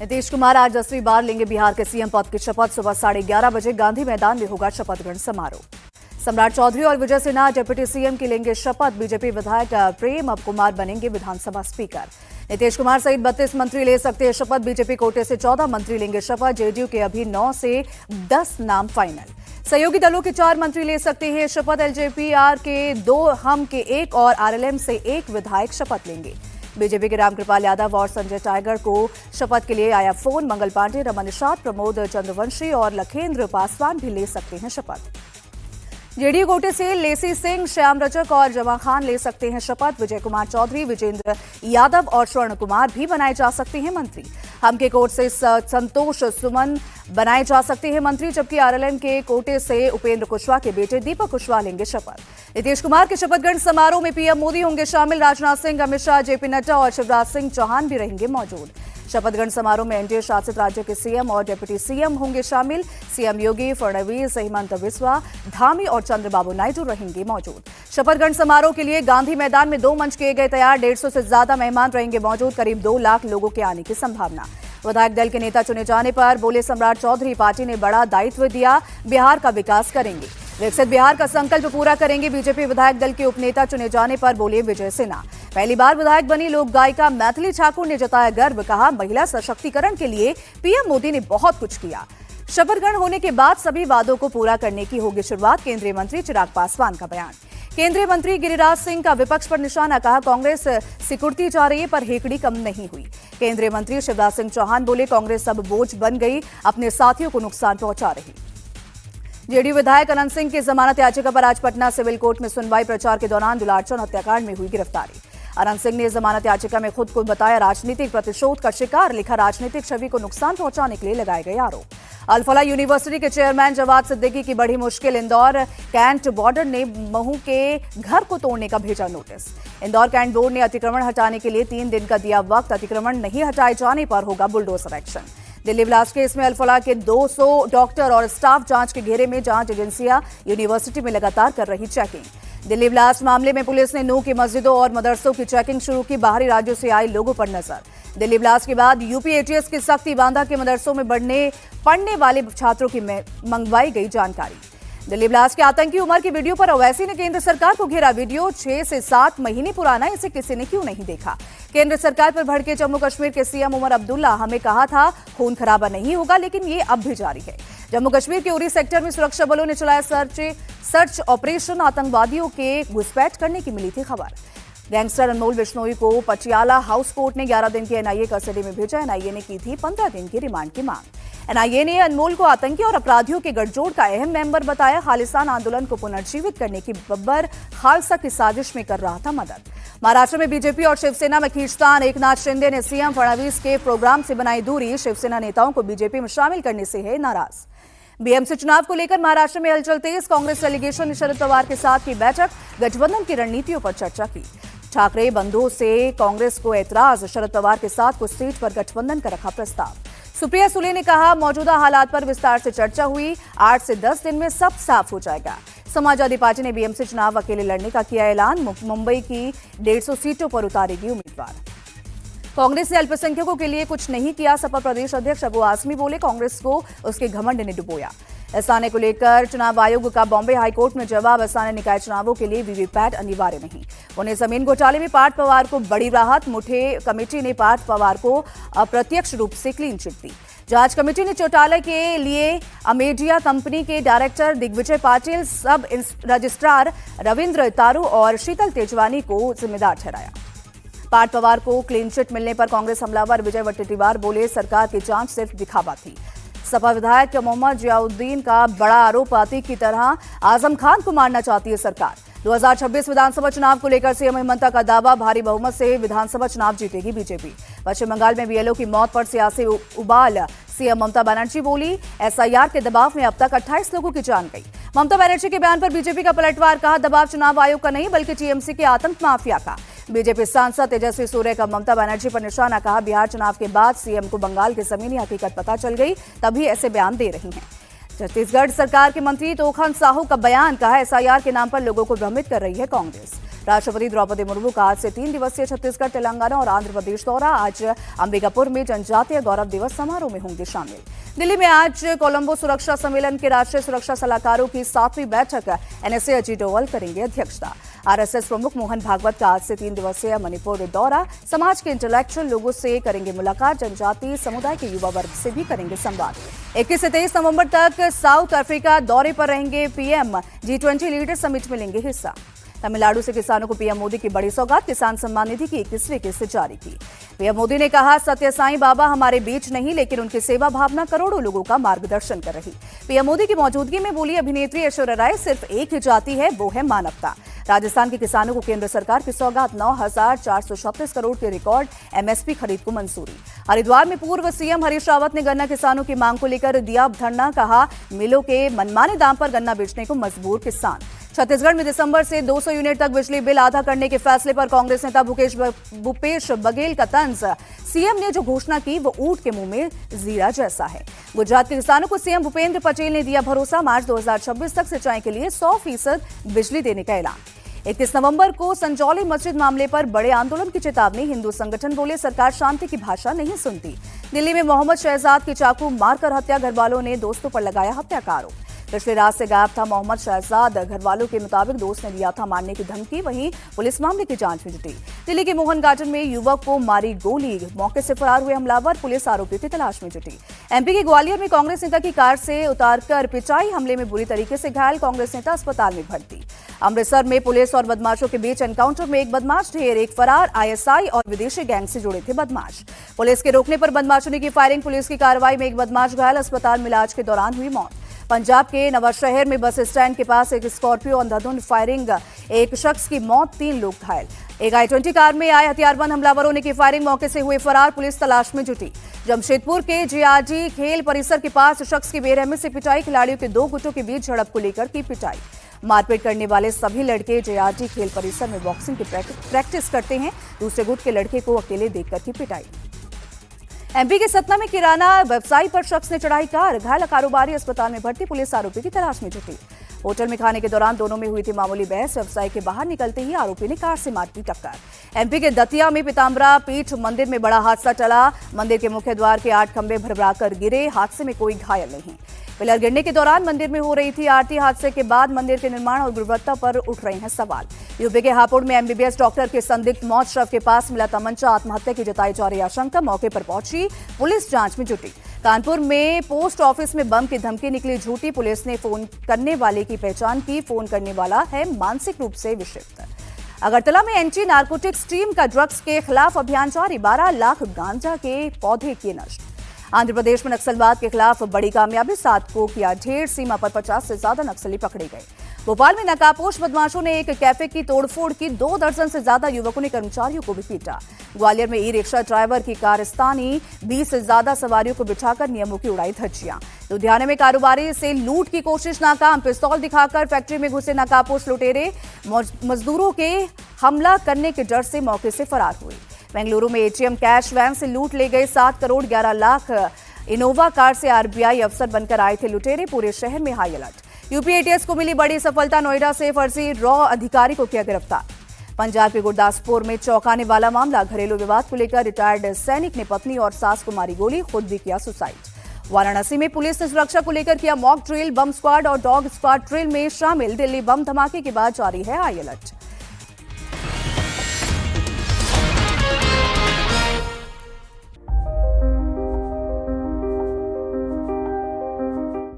नीतीश कुमार आज 10वीं बार लेंगे बिहार के सीएम पद की शपथ। सुबह 11:30 बजे गांधी मैदान में होगा शपथ ग्रहण समारोह। सम्राट चौधरी और विजय सिन्हा डिप्टी सीएम की लेंगे शपथ। बीजेपी विधायक प्रेम अब कुमार बनेंगे विधानसभा स्पीकर। नीतीश कुमार सहित 32 मंत्री ले सकते हैं शपथ। बीजेपी कोटे से 14 मंत्री लेंगे शपथ। जेडीयू के अभी 9 से 10 नाम फाइनल। सहयोगी दलों के 4 मंत्री ले सकते हैं शपथ। एलजेपीआर के 2, हम के 1 और आरएलएम से 1 विधायक शपथ लेंगे। बीजेपी के रामकृपाल यादव और संजय टाइगर को शपथ के लिए आया फोन। मंगल पांडे, रमन निषाद, प्रमोद चंद्रवंशी और लखेंद्र पासवान भी ले सकते हैं शपथ। जेडीयू कोटे से लेसी सिंह, श्याम रजक और जमा खान ले सकते हैं शपथ। विजय कुमार चौधरी, विजेंद्र यादव और स्वर्ण कुमार भी बनाए जा सकते हैं मंत्री। हम के कोट से संतोष सुमन बनाए जा सकते हैं मंत्री, जबकि आरएलएम के कोटे से उपेंद्र कुशवाहा के बेटे दीपक कुशवाहा लेंगे शपथ। नीतीश कुमार के शपथ ग्रहण समारोह में पीएम मोदी होंगे शामिल। राजनाथ सिंह, अमित शाह, जेपी नड्डा और शिवराज सिंह चौहान भी रहेंगे मौजूद। शपथ ग्रहण समारोह में एनडीए शासित राज्य के सीएम और डिप्टी सीएम होंगे शामिल। सीएम योगी, फडणवीस, हिमंत बिस्वा, धामी और चंद्रबाबू नायडू रहेंगे मौजूद। शपथ ग्रहण समारोह के लिए गांधी मैदान में 2 मंच किए गए तैयार। 150 से ज्यादा मेहमान रहेंगे मौजूद। करीब 2 लाख लोगों के आने की संभावना। विधायक दल के नेता चुने जाने पर बोले सम्राट चौधरी, पार्टी ने बड़ा दायित्व दिया, बिहार का विकास करेंगे, विकसित बिहार का संकल्प पूरा करेंगे। बीजेपी विधायक दल के उपनेता चुने जाने पर बोले विजय सिन्हा। पहली बार विधायक बनी लोक गायिका मैथिली ठाकुर ने जताया गर्व, कहा महिला सशक्तिकरण के लिए पीएम मोदी ने बहुत कुछ किया। शपथ ग्रहण होने के बाद सभी वादों को पूरा करने की होगी शुरुआत। केंद्रीय मंत्री चिराग पासवान का बयान। केंद्रीय मंत्री गिरिराज सिंह का विपक्ष पर निशाना, कहा कांग्रेस सिकुड़ती जा रही है पर हेकड़ी कम नहीं हुई। केंद्रीय मंत्री शिवराज सिंह चौहान बोले कांग्रेस अब बोझ बन गई, अपने साथियों को नुकसान पहुंचा रही। जेडीयू विधायक अनंत सिंह की जमानत याचिका पर आज पटना सिविल कोर्ट में सुनवाई। प्रचार के दौरान दुलारचंद हत्याकांड में हुई गिरफ्तारी। अनंत सिंह ने जमानत याचिका में खुद को बताया राजनीतिक प्रतिशोध का शिकार। लिखा राजनीतिक छवि को नुकसान पहुंचाने के लिए लगाए गए आरोप। अल-फलाह यूनिवर्सिटी के चेयरमैन जवाद सिद्दीकी की बड़ी मुश्किल। इंदौर कैंट बोर्डर ने महू के घर को तोड़ने का भेजा नोटिस। इंदौर कैंट बोर्ड ने अतिक्रमण हटाने के लिए 3 दिन का दिया वक्त। अतिक्रमण नहीं हटाए जाने पर होगा bulldozer action. Delhi blast case में अल-फलाह के 200 डॉक्टर और स्टाफ जांच के घेरे में। जांच एजेंसियां यूनिवर्सिटी में लगातार कर रही चेकिंग। दिल्ली ब्लास्ट मामले में पुलिस ने नूह की मस्जिदों और मदरसों की चेकिंग शुरू की। बाहरी राज्यों से आए लोगों पर नजर। दिल्ली ब्लास्ट के बाद यूपी एटीएस की सख्ती। बांदा के मदरसों में पढ़ने वाले छात्रों की मंगवाई गई जानकारी। दिल्ली ब्लास्ट के आतंकी उमर की वीडियो पर ओवैसी ने केंद्र सरकार को घेरा। वीडियो 6 से 7 महीने पुराना, इसे किसी ने क्यों नहीं देखा। केंद्र सरकार पर भड़के जम्मू कश्मीर के सीएम उमर अब्दुल्ला, हमें कहा था खून खराबा नहीं होगा, लेकिन ये अब भी जारी है। जम्मू कश्मीर के उरी सेक्टर में सुरक्षा बलों ने चलाया सर्च ऑपरेशन। आतंकवादियों के घुसपैठ करने की मिली थी खबर। गैंगस्टर अनमोल बिश्नोई को पटियाला हाउस कोर्ट ने 11 दिन की एनआईए कस्टडी में भेजा। एनआईए ने की थी 15 दिन की रिमांड की मांग। एनआईए ने अनमोल को आतंकी और अपराधियों के गठजोड़ का अहम मेंबर बताया। खालिस्तान आंदोलन को पुनर्जीवित करने की बब्बर खालसा की साजिश में कर रहा था मदद। महाराष्ट्र में बीजेपी और शिवसेना में खींचतान। एकनाथ शिंदे ने सीएम फडणवीस के प्रोग्राम से बनाई दूरी। शिवसेना नेताओं को बीजेपी में शामिल करने से है नाराज। बीएमसी चुनाव को लेकर महाराष्ट्र में हलचल तेज। कांग्रेस डेलीगेशन ने शरद पवार के साथ की बैठक। गठबंधन की रणनीतियों पर चर्चा की। ठाकरे बंधुओं से कांग्रेस को ऐतराज। शरद पवार के साथ कुछ सीट पर गठबंधन का रखा प्रस्ताव। सुप्रिया सुले ने कहा मौजूदा हालात पर विस्तार से चर्चा हुई। 8 से 10 दिन में सब साफ हो जाएगा। समाजवादी पार्टी ने बीएमसी चुनाव अकेले लड़ने का किया ऐलान। मुंबई की 150 सीटों पर उतारेगी उम्मीदवार। कांग्रेस ने अल्पसंख्यकों के लिए कुछ नहीं किया। सपा प्रदेश अध्यक्ष अबू आजमी बोले कांग्रेस को उसके घमंड ने डुबोया। एसआने को लेकर चुनाव आयोग का बॉम्बे हाईकोर्ट में जवाब। एसआने निकाय चुनावों के लिए वीवीपैट अनिवार्य नहीं। उन्हें जमीन घोटाले में पार्थ पवार को बड़ी राहत। मुठे कमेटी ने पार्थ पवार को अप्रत्यक्ष रूप से क्लीन चिट दी। जांच कमेटी ने चौटाला के लिए अमेडिया कंपनी के डायरेक्टर दिग्विजय पाटिल, सब रजिस्ट्रार रविंद्र तारू और शीतल तेजवानी को जिम्मेदार ठहराया। पार्थ पवार को क्लीन चिट मिलने पर कांग्रेस हमलावर विजय वट्टेटीवार बोले सरकार की जांच सिर्फ दिखावा थी। सपा विधायक मोहम्मद जियाउद्दीन का बड़ा आरोप, आतिक की तरह आजम खान को मारना चाहती है सरकार। 2026 विधानसभा चुनाव को लेकर सीएम हेमंत का दावा। भारी बहुमत से विधानसभा चुनाव जीतेगी बीजेपी। पश्चिम बंगाल में बीएलओ की मौत पर सियासी उबाल। सीएम ममता बनर्जी बोली एसआईआर के दबाव में अब तक 28 लोगों की जान गई। ममता बनर्जी के बयान पर बीजेपी का पलटवार। कहा दबाव चुनाव आयोग का नहीं बल्कि टीएमसी के आतंक माफिया का। बीजेपी सांसद तेजस्वी सूर्य का ममता बनर्जी पर निशाना। कहा बिहार चुनाव के बाद सीएम को बंगाल की जमीनी हकीकत पता चल गई, तभी ऐसे बयान दे रही हैं। छत्तीसगढ़ सरकार के मंत्री तोखन साहू का बयान। कहा एसआईआर के नाम पर लोगों को भ्रमित कर रही है कांग्रेस। राष्ट्रपति द्रौपदी मुर्मू का आज से 3 दिवसीय छत्तीसगढ़, तेलंगाना और आंध्र प्रदेश दौरा। आज अंबिकापुर में जनजातीय गौरव दिवस समारोह में होंगे शामिल। दिल्ली में आज कोलंबो सुरक्षा सम्मेलन के राष्ट्रीय सुरक्षा सलाहकारों की 7वीं बैठक एनएसए अजीत डोवाल करेंगे अध्यक्षता। आरएसएस प्रमुख मोहन भागवत का आज से 3 दिवसीय मणिपुर दौरा। समाज के इंटेलेक्चुअल लोगों से करेंगे मुलाकात। जनजातीय समुदाय के युवा वर्ग से भी करेंगे संवाद। 21 से 23 नवंबर तक साउथ अफ्रीका दौरे पर रहेंगे पीएम। G20 लीडर समिट में लेंगे हिस्सा। तमिलनाडु से किसानों को पीएम मोदी की बड़ी सौगात। किसान सम्मान निधि की 21वीं किस्त जारी की। पीएम मोदी ने कहा, सत्य साईं बाबा हमारे बीच नहीं, लेकिन उनकी सेवा भावना करोड़ों लोगों का मार्गदर्शन कर रही। पीएम मोदी की मौजूदगी में बोली अभिनेत्री ऐश्वर्या राय, सिर्फ एक ही जाति है, वो है मानवता। राजस्थान के किसानों को केंद्र सरकार की सौगात। 9,436 करोड़ के रिकॉर्ड एमएसपी खरीद को मंजूरी। हरिद्वार में पूर्व सीएम हरीश रावत ने गन्ना किसानों की मांग को लेकर दिया धरना। कहा, मिलों के मनमाने दाम पर गन्ना बेचने को मजबूर किसान। छत्तीसगढ़ में दिसंबर से 200 यूनिट तक बिजली बिल आधा करने के फैसले पर कांग्रेस नेता भूपेश बघेल का तंज। सीएम ने जो घोषणा की वो ऊंट के मुंह में जीरा जैसा है। गुजरात के किसानों को सीएम भूपेंद्र पटेल ने दिया भरोसा। मार्च 2026 तक सिंचाई के लिए 100% बिजली देने का ऐलान। 31 नवंबर को संजौली मस्जिद मामले पर बड़े आंदोलन की चेतावनी। हिंदू संगठन बोले, सरकार शांति की भाषा नहीं सुनती। दिल्ली में मोहम्मद शहजाद की चाकू मारकर हत्या। घर वालों ने दोस्तों पर लगाया हत्या का आरोप। पिछली रात से गायब था मोहम्मद शहजाद। घर वालों के मुताबिक दोस्त ने दिया था मारने की धमकी। वहीं पुलिस मामले की जांच में जुटी। दिल्ली के मोहन गार्डन में युवक को मारी गोली। मौके से फरार हुए हमलावर। पुलिस आरोपियों की तलाश में जुटी। एमपी के ग्वालियर में कांग्रेस नेता की कार से उतारकर पिटाई। हमले में बुरी तरीके से घायल। कांग्रेस नेता अस्पताल में भर्ती। अमृतसर में पुलिस और बदमाशों के बीच एनकाउंटर में एक बदमाश ढेर। एक फरार आईएसआई और विदेशी गैंग से जुड़े थे बदमाश। पुलिस के रोकने पर बदमाशों ने की फायरिंग। पुलिस की कार्रवाई में एक बदमाश घायल। अस्पताल में इलाज के दौरान हुई मौत। पंजाब के नवाशहर में बस स्टैंड के पास एक स्कॉर्पियो अंधाधुंध फायरिंग। एक शख्स की मौत, 3 लोग घायल। एक i20 कार में आए हथियारबंद हमलावरों ने की फायरिंग। मौके से हुए फरार। पुलिस तलाश में जुटी। जमशेदपुर के जेआरडी खेल परिसर के पास शख्स की बेरहमी से पिटाई। खिलाड़ियों के 2 गुटों के बीच झड़प को लेकर की पिटाई। मारपीट करने वाले सभी लड़के जेआरडी खेल परिसर में बॉक्सिंग की प्रैक्टिस करते हैं। दूसरे गुट के लड़के को अकेले देखकर की पिटाई। एमपी के सतना में किराना व्यवसायी पर शख्स ने चढ़ाई कार। घायल कारोबारी अस्पताल में भर्ती। पुलिस आरोपी की तलाश में जुटी। होटल में खाने के दौरान दोनों में हुई थी मामूली बहस। व्यवसायी के बाहर निकलते ही आरोपी ने कार से मार दी टक्कर। एमपी के दतिया में पीताम्बरा पीठ मंदिर में बड़ा हादसा टला। मंदिर के मुख्य द्वार के 8 खंभे भरभराकर गिरे। हादसे में कोई घायल नहीं। पिलर गिरने के दौरान मंदिर में हो रही थी आरती। हादसे के बाद मंदिर के निर्माण और गुणवत्ता पर उठ रहे हैं सवाल। यूपी के हापुड़ में एमबीबीएस डॉक्टर के संदिग्ध मौत। शव के पास मिला तमंचा। आत्महत्या की जताई जा रही आशंका। मौके पर पहुंची पुलिस जांच में जुटी। कानपुर में पोस्ट ऑफिस में बम की धमकी निकली झूठी। पुलिस ने फोन करने वाले की पहचान की। फोन करने वाला है मानसिक रूप से विक्षिप्त। अगरतला में एंटी नार्कोटिक्स टीम का ड्रग्स के खिलाफ अभियान जारी। 12 लाख गांजा के पौधे किए नष्ट। आंध्र प्रदेश में नक्सलवाद के खिलाफ बड़ी कामयाबी। 7 को किया ढेर। सीमा पर 50 से ज्यादा नक्सली पकड़े गए। भोपाल में नकाबपोश बदमाशों ने एक कैफे की तोड़फोड़ की। 2 दर्जन से ज्यादा युवकों ने कर्मचारियों को भी पीटा। ग्वालियर में ई रिक्शा ड्राइवर की कारस्तानी। 20 से ज्यादा सवारियों को बिठाकर नियमों की उड़ाई धज्जियां। लुधियाना में कारोबारी से लूट की कोशिश नाकाम। पिस्तौल दिखाकर फैक्ट्री में घुसे नकाबपोश लुटेरे। मजदूरों के हमला करने के डर से मौके से फरार हुए। बेंगलुरु में एटीएम कैश वैन से लूट ले गए 7 करोड़ 11 लाख। इनोवा कार से आरबीआई अफसर बनकर आए थे लुटेरे। पूरे शहर में हाई अलर्ट। यूपी एटीएस को मिली बड़ी सफलता। नोएडा से फर्जी रॉ अधिकारी को किया गिरफ्तार। पंजाब के गुरदासपुर में चौंकाने वाला मामला। घरेलू विवाद को लेकर रिटायर्ड सैनिक ने पत्नी और सास को मारी गोली। खुद भी किया सुसाइड। वाराणसी में पुलिस ने सुरक्षा को लेकर किया मॉक ड्रिल। बम स्क्वाड और डॉग स्क्वाड ड्रिल में शामिल। दिल्ली बम धमाके के बाद जारी है हाई अलर्ट।